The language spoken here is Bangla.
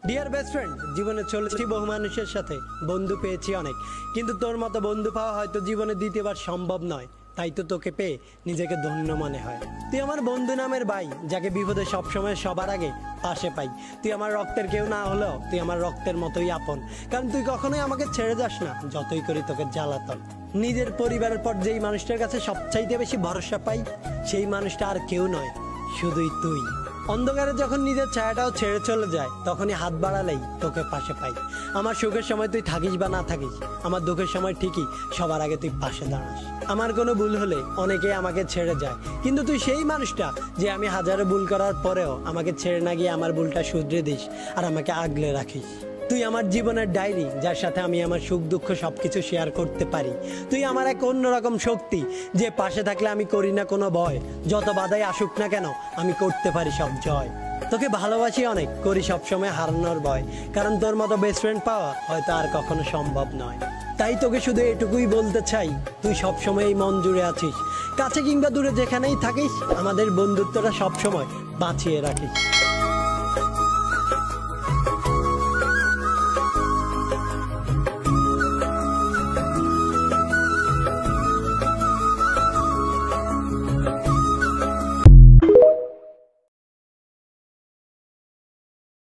ডিয়ার বেস্ট ফ্রেন্ড, জীবনে চলেছি বহু মানুষের সাথে, বন্ধু পেয়েছি অনেক, কিন্তু তোর মতো বন্ধু পাওয়া হয়তো জীবনে দ্বিতীয়বার সম্ভব নয়। তাই তো তোকে পেয়ে নিজেকে ধন্য মনে হয়। তুই আমার বন্ধু নামের ভাই, যাকে বিপদে সবসময় সবার আগে পাশে পাই। তুই আমার রক্তের কেউ না হলেও তুই আমার রক্তের মতোই আপন, কারণ তুই কখনোই আমাকে ছেড়ে যাস না, যতই করি তোকে জ্বালাতন। নিজের পরিবারের পর যেই মানুষটার কাছে সবচাইতে বেশি ভরসা পাই, সেই মানুষটা আর কেউ নয়, শুধুই তুই। অন্ধকারে যখন নিজের ছায়াটাও ছেড়ে চলে যায়, তখনই হাত বাড়ালেই তোকে পাশে পাই। আমার সুখের সময় তুই থাকিস বা না থাকিস, আমার দুঃখের সময় ঠিকই সবার আগে তুই পাশে দাঁড়াস। আমার কোনো ভুল হলে অনেকে আমাকে ছেড়ে যায়, কিন্তু তুই সেই মানুষটা যে আমি হাজারো ভুল করার পরেও আমাকে ছেড়ে না গিয়ে আমার ভুলটা শুধরে দিস আর আমাকে আগলে রাখিস। তুই আমার জীবনের ডায়েরি, যার সাথে আমি আমার সুখ দুঃখ সবকিছু শেয়ার করতে পারি। তুই আমার এক অন্যরকম শক্তি, যে পাশে থাকলে আমি করি না কোনো ভয়। যত বাধাই আসুক না কেন, আমি করতে পারি সব জয়। তোকে ভালোবাসি অনেক, করি সবসময় হারানোর ভয়, কারণ তোর মতো বেস্ট ফ্রেন্ড পাওয়া হয়তো আর কখনো সম্ভব নয়। তাই তোকে শুধু এটুকুই বলতে চাই, তুই সবসময় মন জুড়ে আছিস। কাছে কিংবা দূরে যেখানেই থাকিস, আমাদের বন্ধুত্বটা সবসময় বাঁচিয়ে রাখিস।